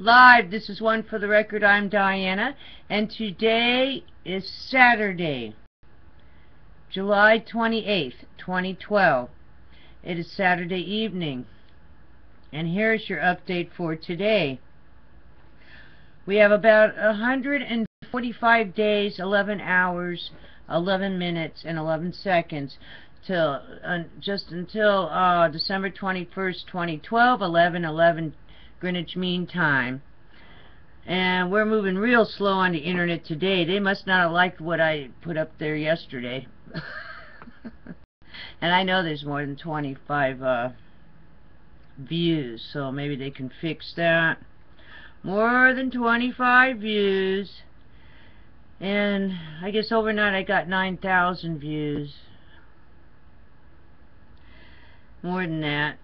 Live. This is One for the Record. I'm Diana, and today is Saturday, July 28th, 2012. It is Saturday evening, and here's your update for today. We have about 145 days, 11 hours, 11 minutes, and 11 seconds till just until December 21st, 2012, 11:11 Greenwich Mean Time. And we're moving real slow on the internet today. They must not have liked what I put up there yesterday. And I know there's more than 25 views, so maybe they can fix that. More than 25 views. And I guess overnight I got 9,000 views. More than that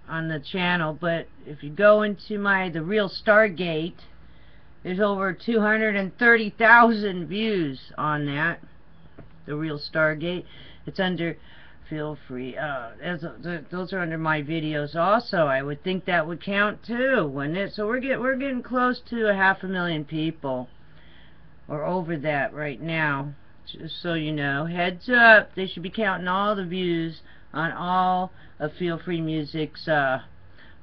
on the channel, but if you go into the real Stargate, there's over 230,000 views on that. The real Stargate. It's under, feel free, those are under my videos also. I would think that would count too, wouldn't it? So we're getting close to 500,000 people, or over that right now. Just so you know, heads up, they should be counting all the views on all of Feel Free Music's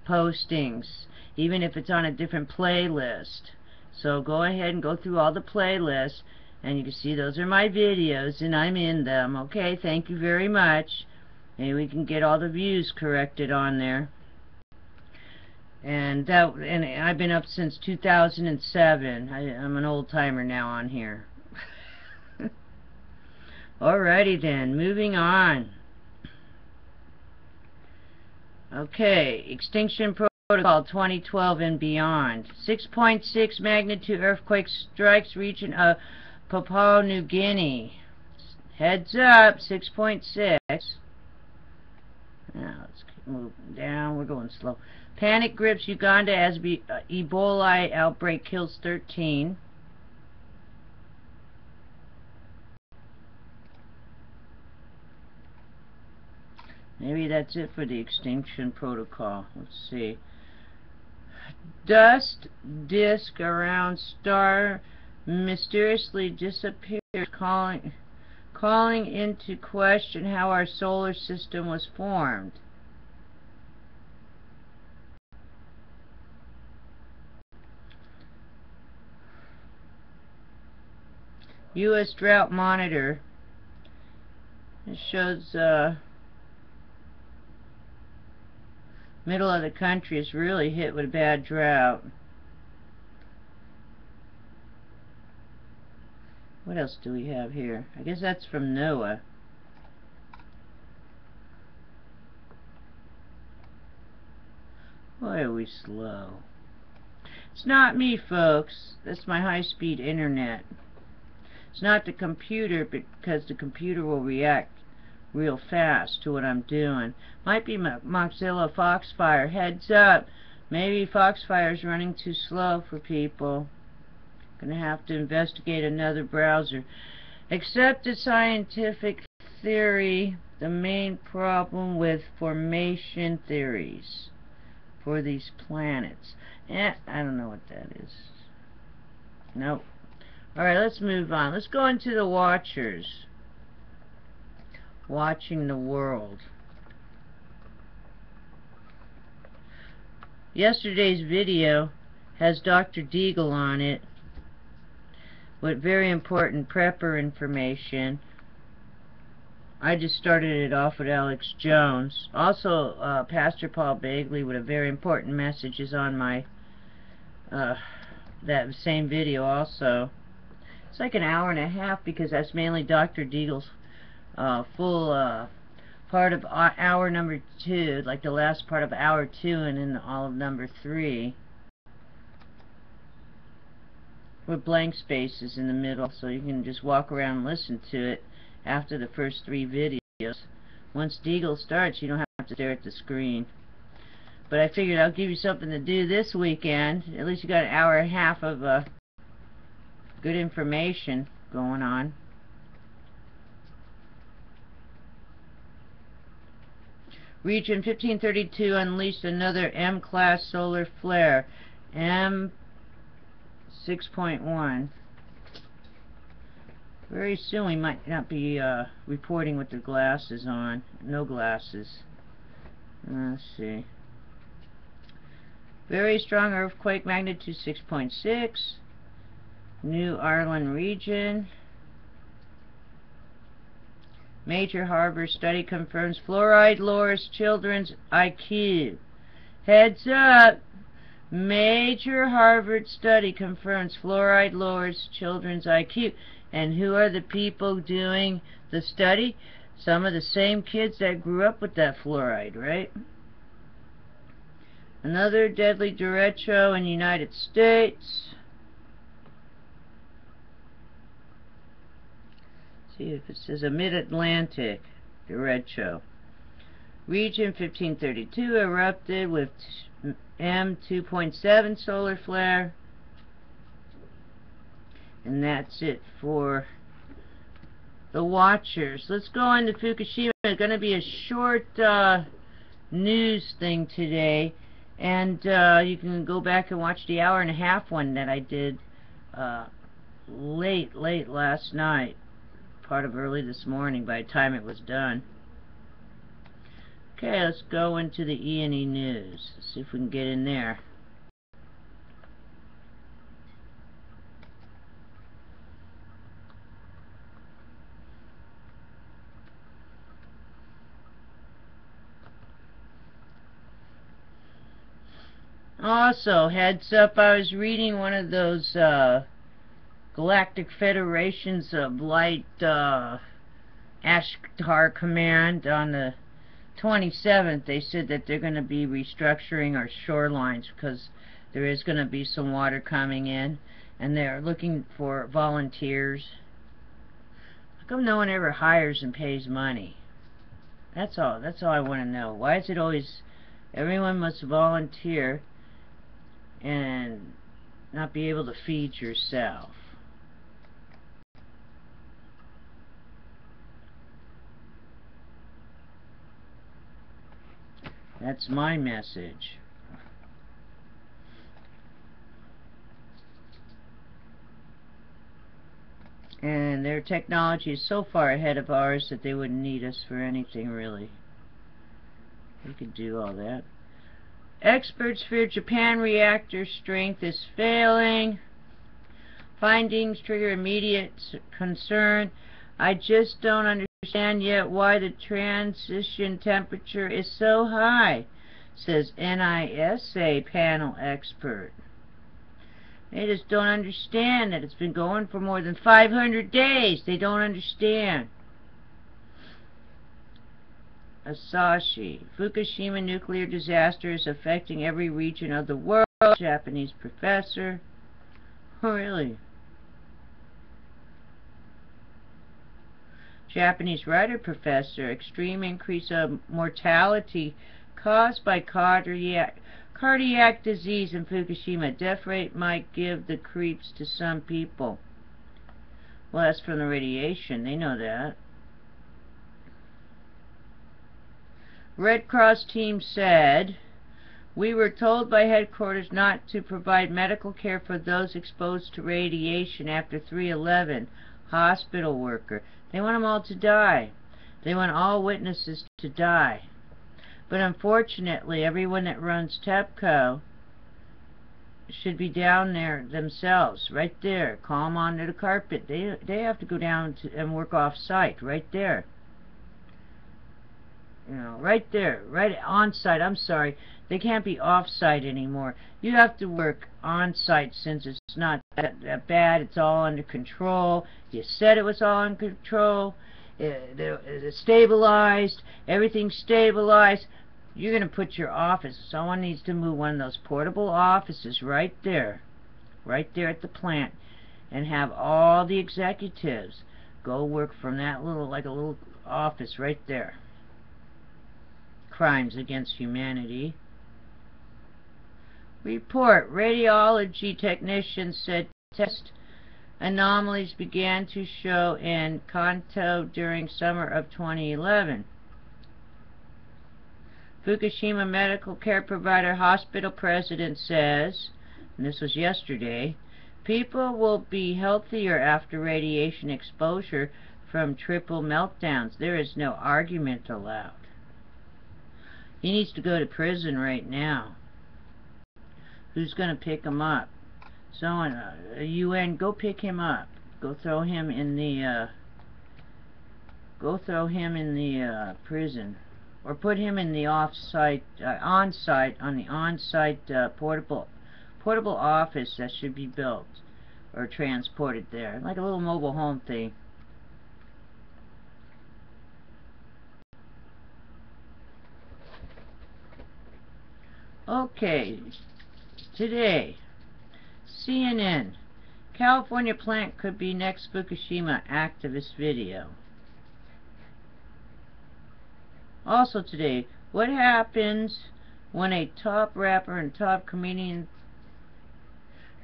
postings, even if it's on a different playlist. So go ahead and go through all the playlists, and you can see those are my videos, and I'm in them. Okay, thank you very much. Maybe we can get all the views corrected on there. And I've been up since 2007. I'm an old timer now on here. Alrighty then, moving on. Okay, Extinction Protocol 2012 and beyond. 6.6 magnitude earthquake strikes region of Papua New Guinea. Heads up, 6.6. Now let's keep moving down. We're going slow. Panic grips Uganda as Ebola outbreak kills 13. Maybe that's it for the Extinction Protocol. Let's see. Dust disk around star mysteriously disappears, calling into question how our solar system was formed. U.S. Drought Monitor. It shows middle of the country is really hit with a bad drought. What else do we have here? I guess that's from NOAA. Boy, are we slow. It's not me, folks. That's my high-speed internet. It's not the computer, because the computer will react real fast to what I'm doing. Might be Mozilla Foxfire. Heads up. Maybe Foxfire's running too slow for people. Gonna have to investigate another browser. Accepted scientific theory. The main problem with formation theories for these planets. I don't know what that is. Nope. Alright, let's move on. Let's go into the Watchers. Watching the world. Yesterday's video has Dr. Deagle on it with very important prepper information. I just started it off with Alex Jones. Also, Pastor Paul Bagley with a very important message is on my that same video also. It's like an hour and a half because that's mainly Dr. Deagle's full part of hour number 2, like the last part of hour 2 and then all of number 3, with blank spaces in the middle, so you can just walk around and listen to it after the first 3 videos. Once Deagle starts, you don't have to stare at the screen. But I figured I'll give you something to do this weekend. At least you got an hour and a half of good information going on. Region 1532 unleashed another M-class solar flare. M6.1. Very soon we might not be reporting with the glasses on. No glasses. Let's see. Very strong earthquake, magnitude 6.6. New Ireland region. Major Harvard study confirms fluoride lowers children's IQ. Heads up! Major Harvard study confirms fluoride lowers children's IQ. And who are the people doing the study? Some of the same kids that grew up with that fluoride, right? Another deadly derecho in the United States. See if it says a mid-Atlantic derecho. Region 1532 erupted with M2.7 solar flare. And that's it for the watchers. Let's go on to Fukushima. It's going to be a short news thing today. And you can go back and watch the hour-and-a-half one that I did late last night. Part of early this morning by the time it was done. Okay, let's go into the E&E News. Let's see if we can get in there. Also, heads up, I was reading one of those Galactic Federations of Light Ashtar Command on the 27th. They said that they're going to be restructuring our shorelines because there is going to be some water coming in, and they're looking for volunteers. How come no one ever hires and pays money? That's all I want to know. Why is it always everyone must volunteer and not be able to feed yourself? That's my message. And their technology is so far ahead of ours that they wouldn't need us for anything, really. We could do all that. Experts fear Japan reactor strength is failing. Findings trigger immediate concern. I just don't understand yet why the transition temperature is so high, says NISA panel expert. They just don't understand that it's been going for more than 500 days. They don't understand. Asahi. Fukushima nuclear disaster is affecting every region of the world. Japanese professor. Oh, really? Japanese writer professor. Extreme increase of mortality caused by cardiac disease in Fukushima. Death rate might give the creeps to some people. Well, that's from the radiation. They know that. Red Cross team said, "We were told by headquarters not to provide medical care for those exposed to radiation after 3/11. Hospital worker. They want them all to die. They want all witnesses to die. But unfortunately, everyone that runs TEPCO should be down there themselves, right there. Call them onto the carpet. They have to go down and work off-site, right there. You know, right there, right on-site. I'm sorry, they can't be off-site anymore. You have to work on-site since it's not that bad. It's all under control. You said it was all under control. It's stabilized. Everything's stabilized. You're going to put your office. Someone needs to move one of those portable offices right there at the plant, and have all the executives go work from that like a little office right there. Crimes against humanity. Report. Radiology technicians said test anomalies began to show in Kanto during summer of 2011. Fukushima medical care provider hospital president says and this was yesterday, people will be healthier after radiation exposure from triple meltdowns. There is no argument allowed. He needs to go to prison right now. Who's going to pick him up? Someone, UN, go pick him up. Go throw him in the, prison. Or put him in the on-site portable office that should be built or transported there, like a little mobile home thing. Okay, today, CNN, California plant could be next Fukushima activist video. Also today, what happens when a top rapper and top comedian,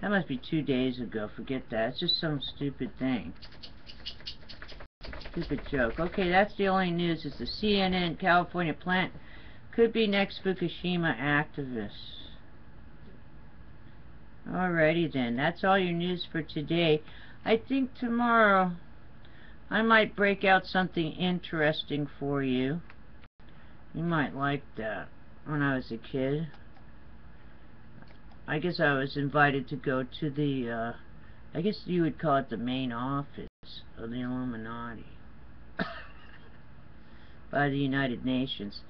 that must be 2 days ago, forget that, it's just some stupid thing. Stupid joke. Okay, that's the only news, is the CNN California plant could be next Fukushima activists. Alrighty then, that's all your news for today. I think tomorrow I might break out something interesting for you. You might like that. When I was a kid, I guess I was invited to go to the, I guess you would call it the main office of the Illuminati by the United Nations.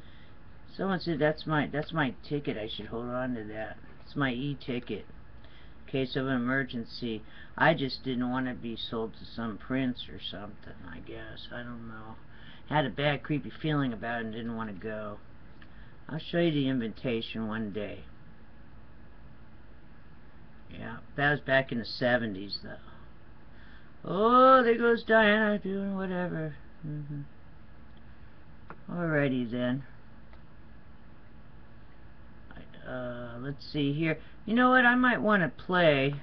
Someone said that's my ticket. I should hold on to that. It's my e-ticket in case of an emergency. I just didn't want to be sold to some prince or something, I guess. I don't know. Had a bad, creepy feeling about it and didn't want to go. I'll show you the invitation one day. Yeah, that was back in the 70s, though. Oh, there goes Diana doing whatever. Alrighty then. Let's see here. You know what? I might want to play.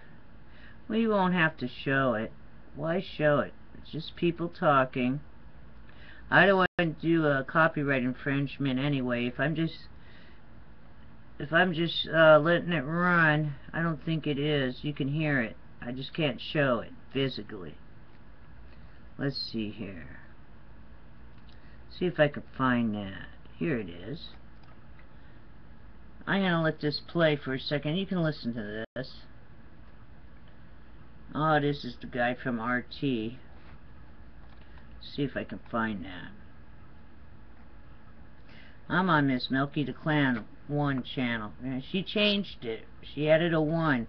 We won't have to show it. Why show it? It's just people talking. I don't want to do a copyright infringement anyway. If I'm just letting it run, I don't think it is. You can hear it. I just can't show it physically. Let's see here. See if I can find that. Here it is. I'm going to let this play for a second. You can listen to this. Oh, this is the guy from RT. See if I can find that. I'm on Miss Milky the Clan 1 channel. And she changed it. She added a 1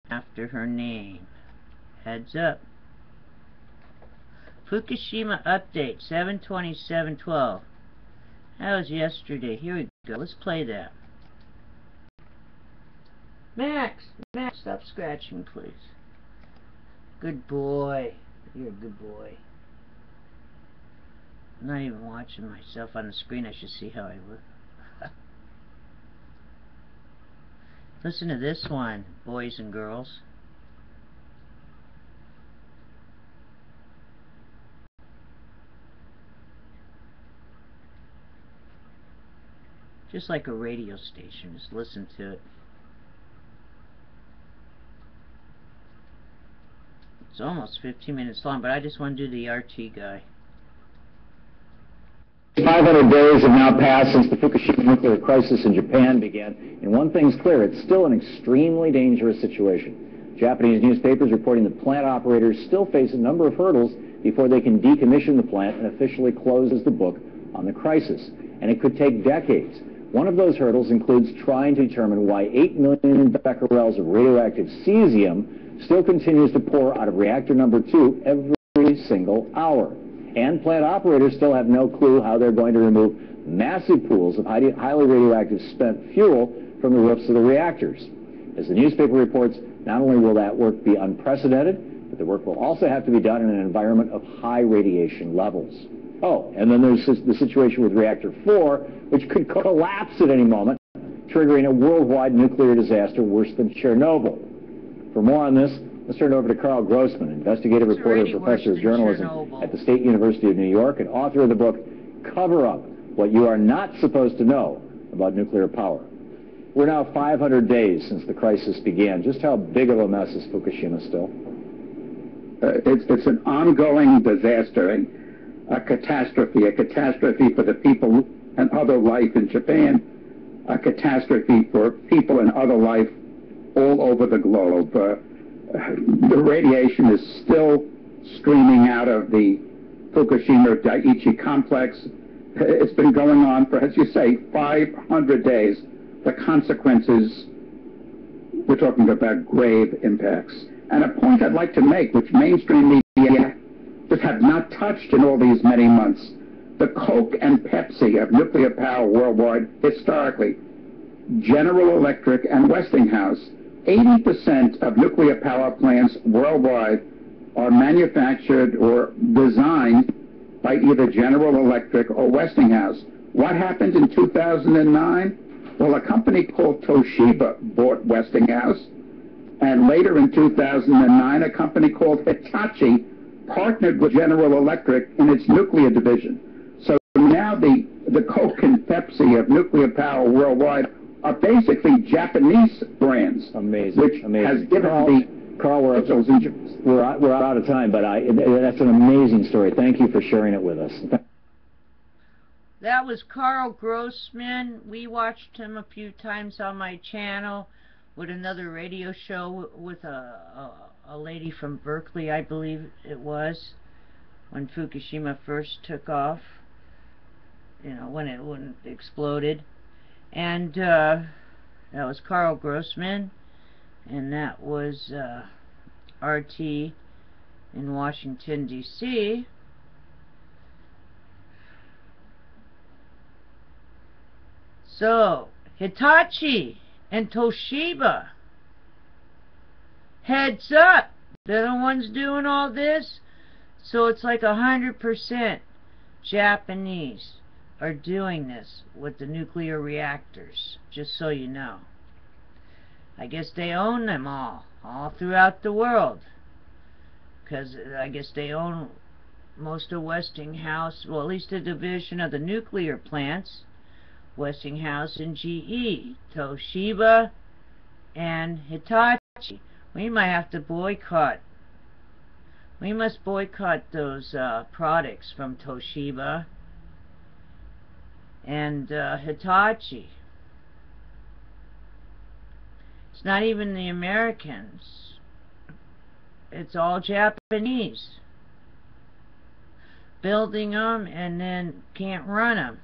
after her name. Heads up. Fukushima update 7/27/12. That was yesterday. Here we go. Let's play that. Max, stop scratching, please. Good boy. You're a good boy. I'm not even watching myself on the screen. I should see how I look. Listen to this one, boys and girls. Just like a radio station. Just listen to it. It's almost 15 minutes long, but I just want to do the RT guy. 500 days have now passed since the Fukushima nuclear crisis in Japan began, and one thing's clear, it's still an extremely dangerous situation. Japanese newspapers reporting that plant operators still face a number of hurdles before they can decommission the plant and officially close the book on the crisis. And it could take decades. One of those hurdles includes trying to determine why 8 million becquerels of radioactive cesium still continues to pour out of reactor number 2 every single hour. And plant operators still have no clue how they're going to remove massive pools of highly radioactive spent fuel from the roofs of the reactors. As the newspaper reports, not only will that work be unprecedented, but the work will also have to be done in an environment of high radiation levels. Oh, and then there's the situation with reactor 4, which could collapse at any moment, triggering a worldwide nuclear disaster worse than Chernobyl. For more on this, let's turn it over to Carl Grossman, investigative reporter and professor of journalism at the State University of New York and author of the book, Cover Up, What You Are Not Supposed to Know About Nuclear Power. We're now 500 days since the crisis began. Just how big of a mess is Fukushima still? It's an ongoing disaster, a catastrophe for the people and other life in Japan, a catastrophe for people and other life all over the globe. The radiation is still streaming out of the Fukushima Daiichi complex. It's been going on for, as you say, 500 days. The consequences, we're talking about grave impacts. And a point I'd like to make, which mainstream media just have not touched in all these many months, the Coke and Pepsi of nuclear power worldwide, historically, General Electric and Westinghouse, 80% of nuclear power plants worldwide are manufactured or designed by either General Electric or Westinghouse. What happened in 2009? Well, a company called Toshiba bought Westinghouse, and later in 2009, a company called Hitachi partnered with General Electric in its nuclear division. So now the Coke and Pepsi of nuclear power worldwide are basically Japanese brands. Amazing. Which has given Carl, we're out of time, but that's an amazing story. Thank you for sharing it with us. That was Carl Grossman. We watched him a few times on my channel with another radio show with a lady from Berkeley, I believe it was, when Fukushima first took off, you know, when it exploded. And that was Carl Grossman, and that was RT in Washington, D.C. So, Hitachi and Toshiba, heads up, they're the ones doing all this. So it's like 100% Japanese are doing this with the nuclear reactors, just so you know. I guess they own them all throughout the world, because I guess they own most of Westinghouse, well, at least a division of the nuclear plants, Westinghouse and GE, Toshiba and Hitachi. We might have to boycott. We must boycott those products from Toshiba and Hitachi. It's not even the Americans. It's all Japanese. Building them and then can't run them.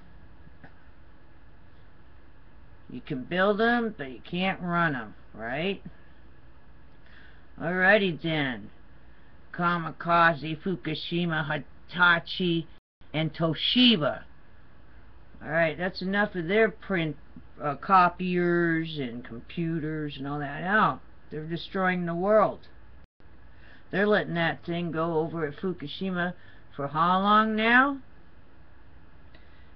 You can build them, but you can't run them, right? Alrighty then. Kamikaze, Fukushima, Hitachi, and Toshiba. Alright, that's enough of their print copiers and computers and all that. Now, they're destroying the world. They're letting that thing go over at Fukushima for how long now?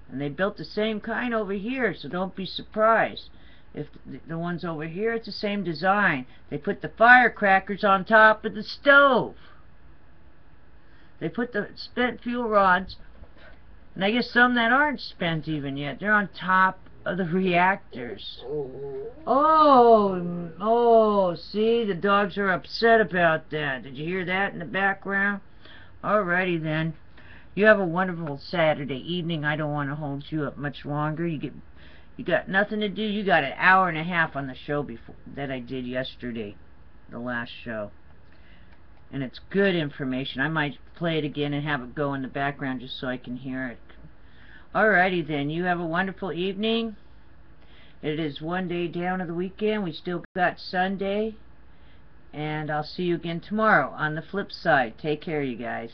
And they built the same kind over here, so don't be surprised if the ones over here, it's the same design. They put the firecrackers on top of the stove. They put the spent fuel rods, and I guess some that aren't spent even yet, they're on top of the reactors. Oh, see, the dogs are upset about that. Did you hear that in the background? Alrighty then. You have a wonderful Saturday evening. I don't want to hold you up much longer. You got nothing to do. You got an hour and a half on the show before that I did yesterday, the last show. And it's good information. I might play it again and have it go in the background just so I can hear it. Alrighty then. You have a wonderful evening. It is one day down of the weekend. We still got Sunday. And I'll see you again tomorrow on the flip side. Take care, you guys.